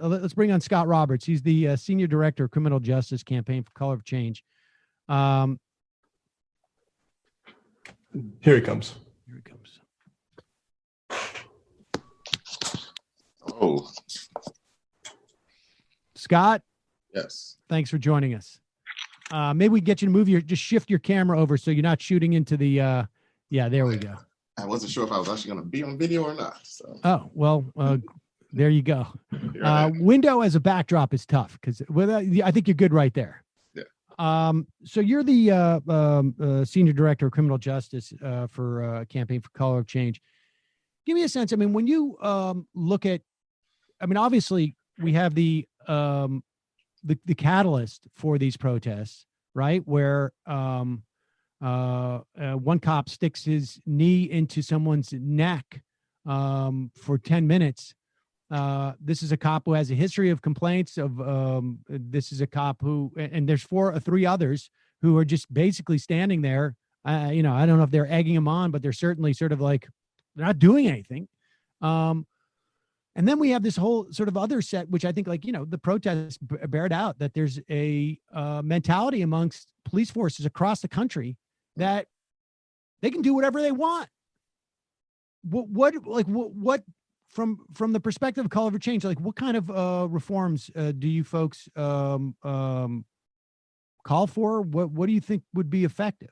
Let's bring on Scott Roberts. He's the Senior Director of Criminal Justice Campaign for Color of Change. Here he comes. Here he comes. Oh, Scott, yes. thanks for joining us. Maybe we get you to just shift your camera over so you're not shooting into the, yeah, there we go. I wasn't sure if I was actually going to be on video or not. So. Oh, well, there you go. Window as a backdrop is tough because I think you're good right there. Yeah. So you're the Senior Director of Criminal Justice for Campaign for Color of Change. Give me a sense. I mean, when you look at, I mean, obviously we have the catalyst for these protests, right? Where one cop sticks his knee into someone's neck for 10 minutes. This is a cop who has a history of complaints of, this is a cop who, and there's three others who are just basically standing there. I don't know if they're egging him on, but they're certainly sort of like, they're not doing anything. And then we have this whole sort of other set, which I think the protests bear it out that there's a mentality amongst police forces across the country that they can do whatever they want. What from the perspective of Color for Change, like what kind of reforms do you folks call for? What do you think would be effective?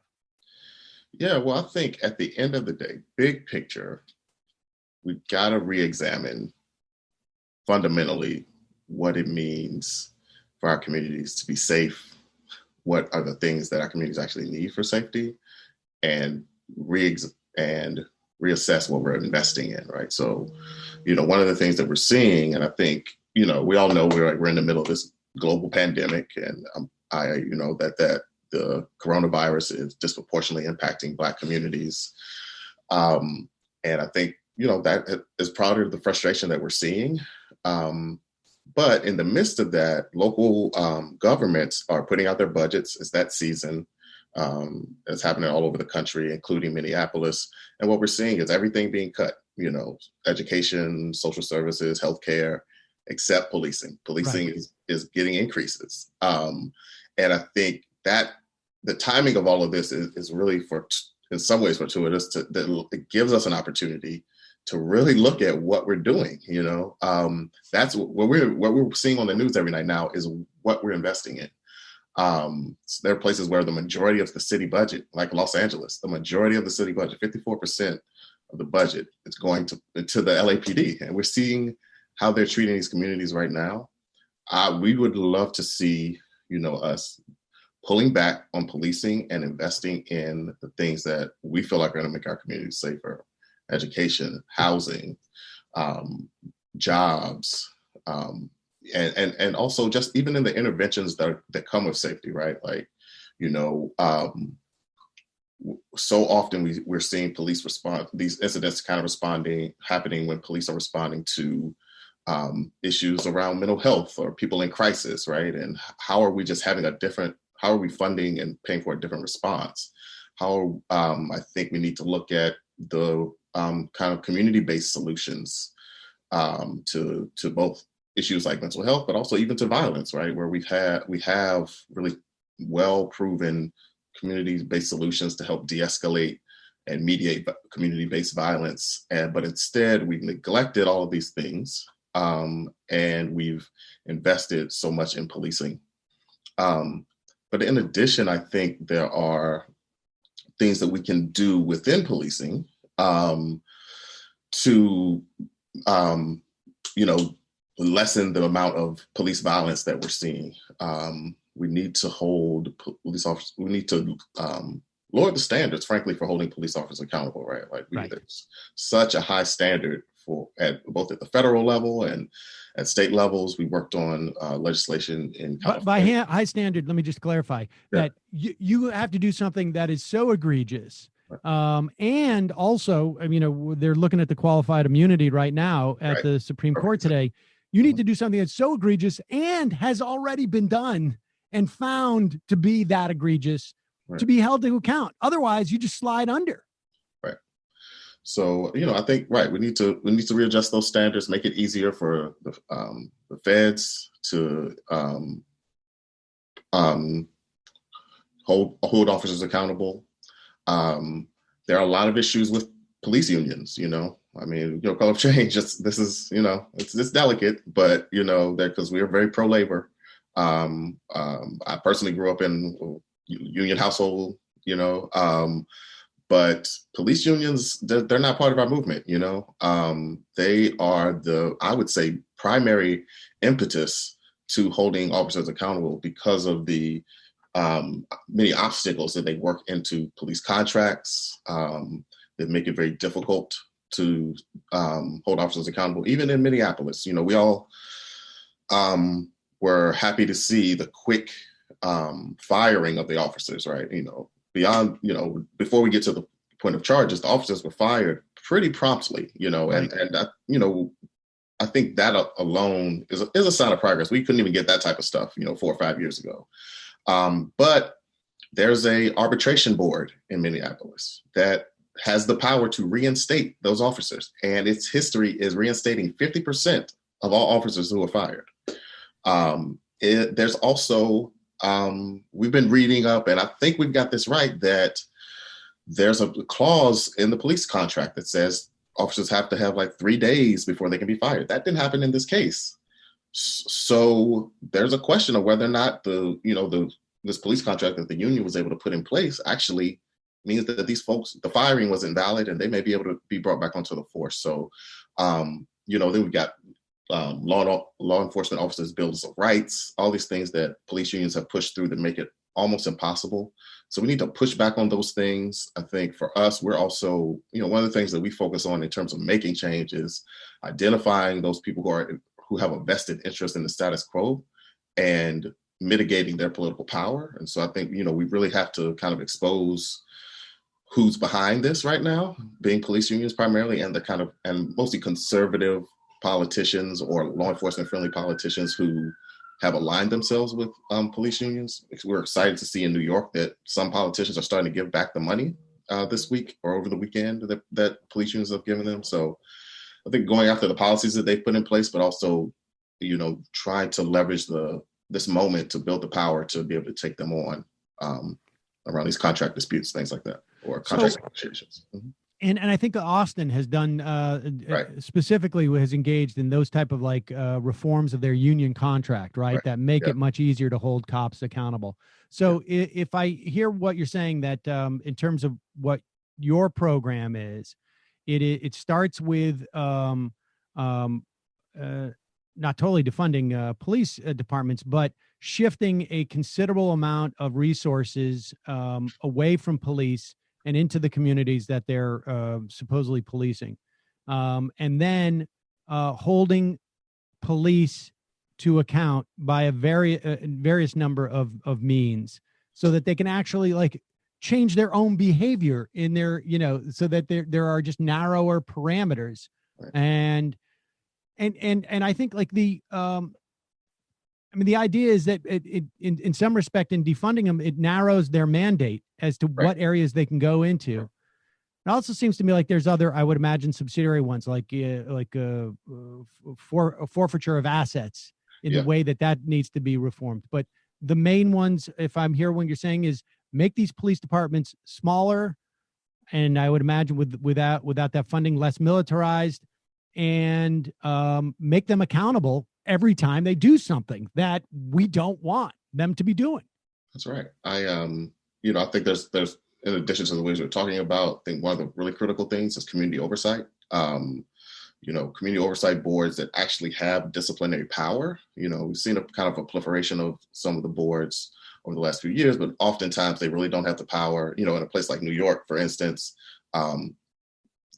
Yeah, well, I think at the end of the day, big picture, we've got to re-examine fundamentally what it means for our communities to be safe. What are the things that our communities actually need for safety, and reassess what we're investing in, right? So, one of the things that we're seeing, and I think, we all know we're in the middle of this global pandemic, and that the coronavirus is disproportionately impacting Black communities. And I think, that is part of the frustration that we're seeing. But in the midst of that, local governments are putting out their budgets. It's that season. It's happening all over the country, including Minneapolis. And what we're seeing is everything being cut, education, social services, healthcare, except policing. Policing right. is getting increases. And I think that the timing of all of this is really in some ways fortuitous. It gives us an opportunity to really look at what we're doing. That's what we're seeing on the news every night now is what we're investing in. So there are places where the majority of the city budget, like Los Angeles, the majority of the city budget, 54% of the budget is going to the LAPD. And we're seeing how they're treating these communities right now. We would love to see, us pulling back on policing and investing in the things that we feel like are going to make our communities safer. Education, housing, jobs, and also just even in the interventions that come with safety, right? Like, so often we're seeing police respond, these incidents happening when police are responding to issues around mental health or people in crisis, right? And how are we funding and paying for a different response? I think we need to look at the kind of community-based solutions to both issues like mental health, but also even to violence, right? Where we have really well-proven community-based solutions to help de-escalate and mediate community-based violence. But instead, we've neglected all of these things, and we've invested so much in policing. But in addition, I think there are things that we can do within policing to, lessen the amount of police violence that we're seeing. We need to hold police officers. We need to lower the standards, frankly, for holding police officers accountable. Right, there's such a high standard both at the federal level and at state levels. We worked on legislation in California. By high standard, let me just clarify that you have to do something that is so egregious. And also, they're looking at the qualified immunity right now at the Supreme Court today. You need to do something that's so egregious and has already been done and found to be that egregious to be held to account. Otherwise, you just slide under. Right. So, I think, right, we need to readjust those standards, make it easier for the feds to hold officers accountable. There are a lot of issues with police unions, I mean, call up change. This is, it's delicate, but, because we are very pro-labor. I personally grew up in a union household, but police unions, they're not part of our movement, they are I would say, primary impetus to holding officers accountable because of the many obstacles that they work into police contracts that make it very difficult to hold officers accountable. Even in Minneapolis, we all were happy to see the quick firing of the officers, right? Beyond, before we get to the point of charges, the officers were fired pretty promptly, Right. and I think that alone is a sign of progress. We couldn't even get that type of stuff, 4 or 5 years ago. But there's a arbitration board in Minneapolis that has the power to reinstate those officers, and its history is reinstating 50% of all officers who are fired. There's also, we've been reading up, and I think we've got this right, that there's a clause in the police contract that says officers have to have like 3 days before they can be fired. That didn't happen in this case. So there's a question of whether or not this police contract that the union was able to put in place actually means that these folks, the firing was invalid and they may be able to be brought back onto the force. So, then we've got law enforcement officers' bills of rights, all these things that police unions have pushed through to make it almost impossible. So we need to push back on those things. I think for us, we're also, one of the things that we focus on in terms of making change is identifying those people who have a vested interest in the status quo and mitigating their political power. And so I think, we really have to kind of expose who's behind this right now, being police unions primarily, and and mostly conservative politicians or law enforcement friendly politicians who have aligned themselves with police unions. We're excited to see in New York that some politicians are starting to give back the money this week or over the weekend that police unions have given them. So I think going after the policies that they've put in place, but also, trying to leverage this moment to build the power to be able to take them on around these contract disputes, things like that, or contract negotiations. Mm-hmm. And I think Austin has done Right. specifically has engaged in those type of reforms of their union contract, right? That make it much easier to hold cops accountable. So if I hear what you're saying, that in terms of what your program is, it starts with not totally defunding police departments, but shifting a considerable amount of resources away from police and into the communities that they're supposedly policing. And then holding police to account by a various number of means so that they can actually change their own behavior in their, so that there are just narrower parameters. Right. And I think the idea is that it in some respect, in defunding them, it narrows their mandate as to what areas they can go into. Right. It also seems to me like there's other, I would imagine, subsidiary ones, forfeiture of assets in the way that needs to be reformed. But the main ones, if I'm hearing what you're saying, is make these police departments smaller, and I would imagine without that funding, less militarized, and make them accountable every time they do something that we don't want them to be doing. That's right. I think there's in addition to the ways we're talking about, I think one of the really critical things is community oversight. Community oversight boards that actually have disciplinary power. We've seen a kind of a proliferation of some of the boards over the last few years, but oftentimes they really don't have the power. In a place like New York, for instance, the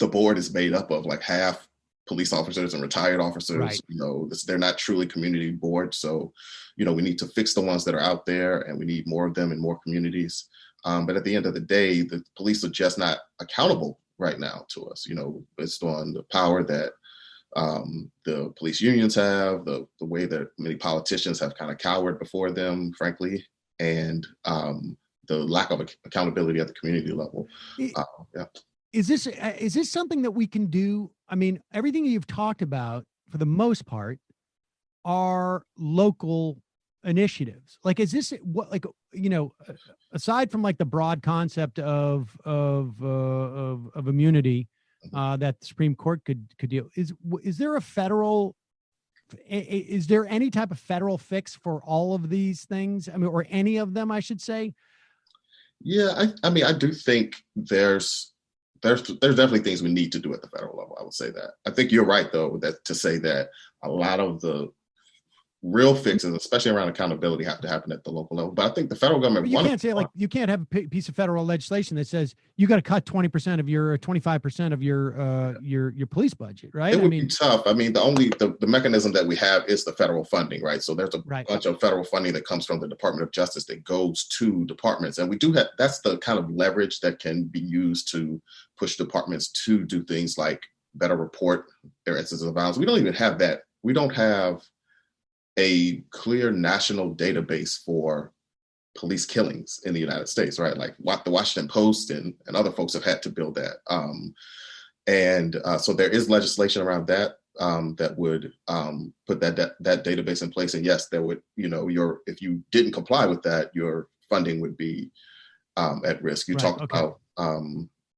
board is made up of half police officers and retired officers. Right. They're not truly community boards. So, we need to fix the ones that are out there, and we need more of them in more communities. But at the end of the day, the police are just not accountable right now to us, based on the power that the police unions have, the way that many politicians have kind of cowered before them, frankly, and the lack of accountability at the community level. is this something that we can do? I mean, everything you've talked about, for the most part, are local initiatives. Like, is this what, like, aside from like the broad concept of immunity that the Supreme Court could deal, is there a federal? Is there any type of federal fix for all of these things? I mean, or any of them, I should say. Yeah, I mean, I do think there's definitely things we need to do at the federal level. I would say that. I think you're right, though, that to say that a lot of the real fixes, especially around accountability, have to happen at the local level. But I think the federal government. You can't say, like, you can't have a piece of federal legislation that says you got to cut 20% of your 25% of your police budget, right? It would be tough. I mean, the mechanism that we have is the federal funding, right? So there's a bunch of federal funding that comes from the Department of Justice that goes to departments, and we do have, that's the kind of leverage that can be used to push departments to do things like better report their instances of violence. We don't even have that. We don't have a clear national database for police killings in the United States, right? Like what the Washington Post and other folks have had to build that. So there is legislation around that that would put that database in place. And yes, there would, if you didn't comply with that, your funding would be at risk. You talked about,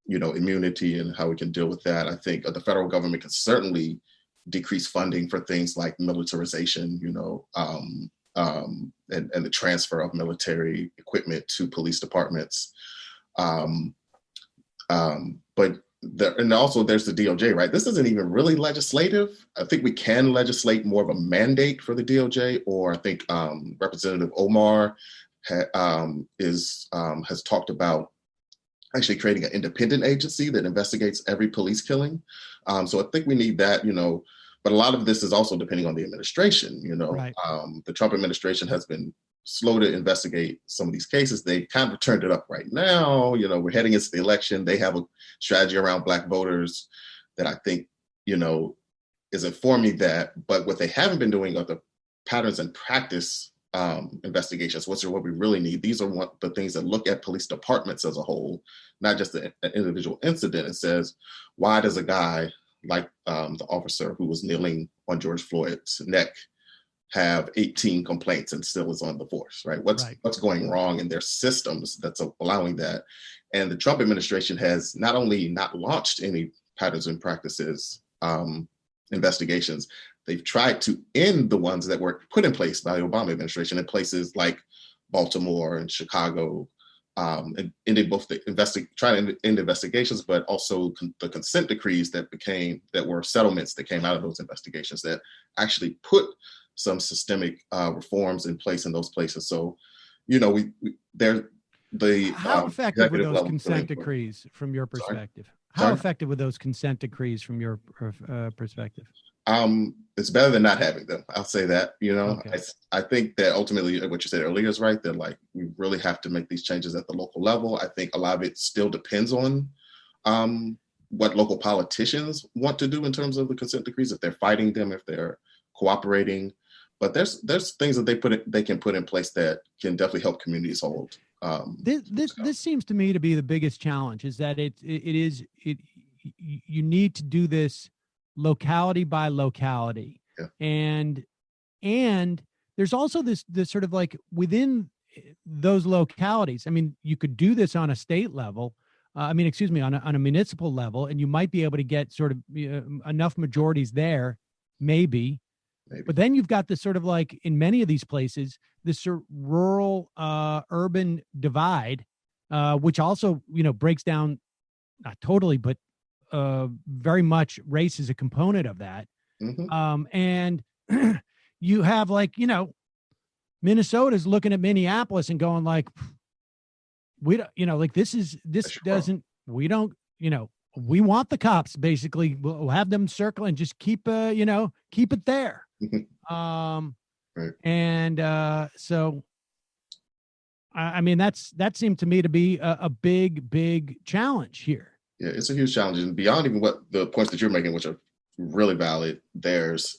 immunity and how we can deal with that. I think the federal government can certainly decrease funding for things like militarization, and the transfer of military equipment to police departments. And also there's the DOJ, right? This isn't even really legislative. I think we can legislate more of a mandate for the DOJ, or I think Representative Omar has talked about actually creating an independent agency that investigates every police killing. So I think we need that, but a lot of this is also depending on the administration, Right. The Trump administration has been slow to investigate some of these cases. They kind of turned it up right now. We're heading into the election. They have a strategy around Black voters that I think, is informing that. But what they haven't been doing are the patterns and practice investigations. What we really need. These are the things that look at police departments as a whole, not just an individual incident, and says, why does a guy like the officer who was kneeling on George Floyd's neck have 18 complaints and still is on the force, right? What's going wrong in their systems that's allowing that? And the Trump administration has not only not launched any patterns and practices investigations, they've tried to end the ones that were put in place by the Obama administration in places like Baltimore and Chicago, and ending both trying to end investigations, but also the consent decrees that were settlements that came out of those investigations that actually put some systemic reforms in place in those places. So, how effective were those consent decrees from your perspective? How effective were those consent decrees from your perspective? It's better than not having them. I'll say that, Okay. I think that ultimately what you said earlier is right. That like, we really have to make these changes at the local level. I think a lot of it still depends on what local politicians want to do in terms of the consent decrees, if they're fighting them, if they're cooperating. But there's things that they can put in place that can definitely help communities hold. This seems to me to be the biggest challenge, is that you need to do this locality by locality. Yeah. And there's also this sort of like within those localities. I mean, you could do this on a state level. On a municipal level, and you might be able to get sort of enough majorities there, maybe. But then you've got this sort of like, in many of these places, this sort of rural urban divide, which also, breaks down, not totally, but very much race is a component of that. Mm-hmm. And you have like, Minnesota's looking at Minneapolis and going like, we don't, we want the cops, basically. We'll have them circle and just keep it there. Right. And so, I mean, that seemed to me to be a big challenge here. Yeah, it's a huge challenge. And beyond even what the points that you're making, which are really valid, there's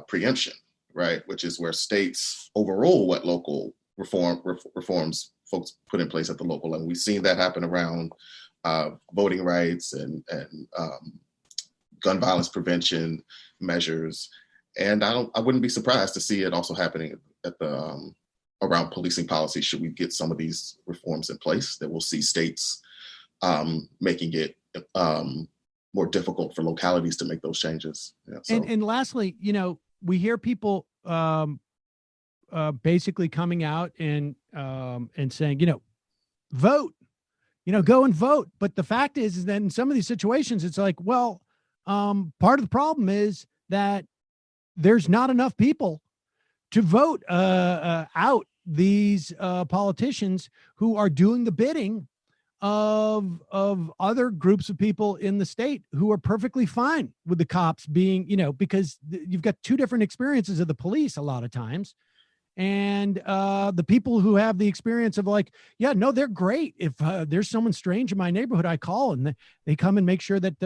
preemption, right? Which is where states overrule what local reforms folks put in place at the local level. We've seen that happen around voting rights and gun violence prevention measures. And I wouldn't be surprised to see it also happening at the around policing policy. Should we get some of these reforms in place, that we'll see states making it more difficult for localities to make those changes. Yeah, so. And lastly, we hear people basically coming out and saying, vote, go and vote. But the fact is that in some of these situations, it's like, well, part of the problem is that there's not enough people to vote out these politicians who are doing the bidding of other groups of people in the state who are perfectly fine with the cops being, because you've got two different experiences of the police a lot of times. And the people who have the experience of like, yeah, no, they're great. If there's someone strange in my neighborhood, I call and they come and make sure that,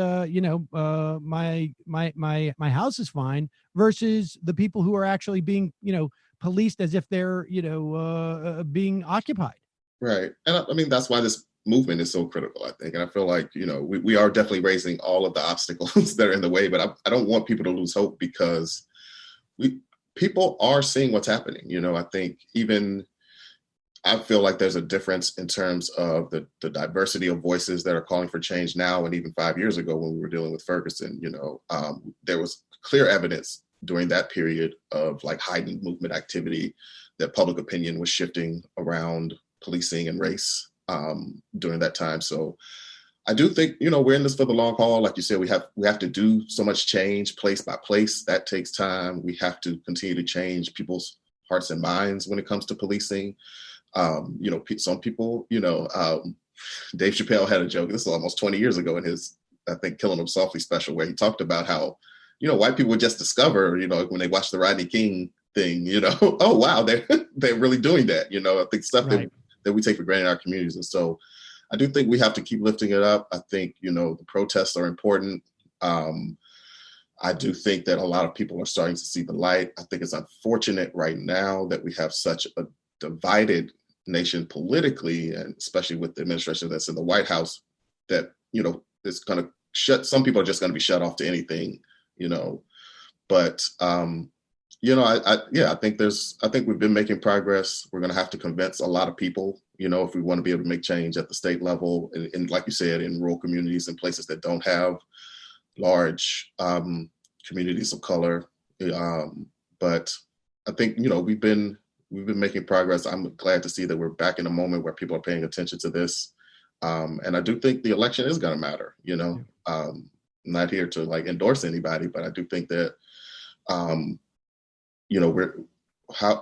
my house is fine, versus the people who are actually being, policed as if they're, being occupied. Right. And I mean, that's why this movement is so critical, I think. And I feel like, we are definitely raising all of the obstacles that are in the way, but I don't want people to lose hope, because people are seeing what's happening. I think I feel like there's a difference in terms of the diversity of voices that are calling for change now, and even 5 years ago when we were dealing with Ferguson. There was clear evidence during that period of like heightened movement activity that public opinion was shifting around policing and race during that time. So I do think, we're in this for the long haul. Like you said, we have to do so much change place by place. That takes time. We have to continue to change people's hearts and minds when it comes to policing. Some people, Dave Chappelle had a joke. This is almost 20 years ago in his, I think, Killing Them Softly special, where he talked about how, white people would just discover, when they watch the Rodney King thing, oh, wow, they're really doing that. I think stuff Right. that we take for granted in our communities. And so I do think we have to keep lifting it up. I think, the protests are important. I do think that a lot of people are starting to see the light. I think it's unfortunate right now that we have such a divided nation politically, and especially with the administration that's in the White House, that, it's going to some people are just going to be shut off to anything, but, I think we've been making progress. We're going to have to convince a lot of people, if we want to be able to make change at the state level, and like you said, in rural communities and places that don't have large communities of color. But I think, we've been making progress. I'm glad to see that we're back in a moment where people are paying attention to this. And I do think the election is going to matter, I'm not here to like endorse anybody, but I do think that,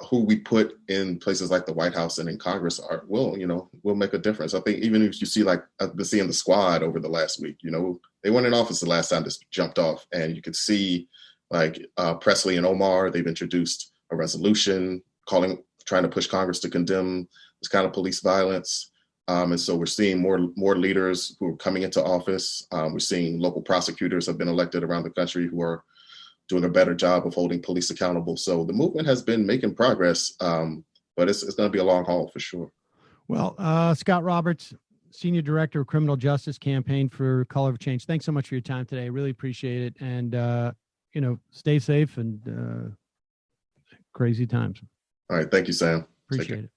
who we put in places like the White House and in Congress will make a difference. I think even if you see, like I've been seeing the squad over the last week, they weren't in office the last time this jumped off, and you could see like Presley and Omar, they've introduced a resolution trying to push Congress to condemn this kind of police violence. And so we're seeing more leaders who are coming into office. We're seeing local prosecutors have been elected around the country who are doing a better job of holding police accountable. So the movement has been making progress, but it's going to be a long haul for sure. Well, Scott Roberts, Senior Director of Criminal Justice Campaign for Color of Change. Thanks so much for your time today. I really appreciate it. And, stay safe and crazy times. All right. Thank you, Sam. Appreciate it.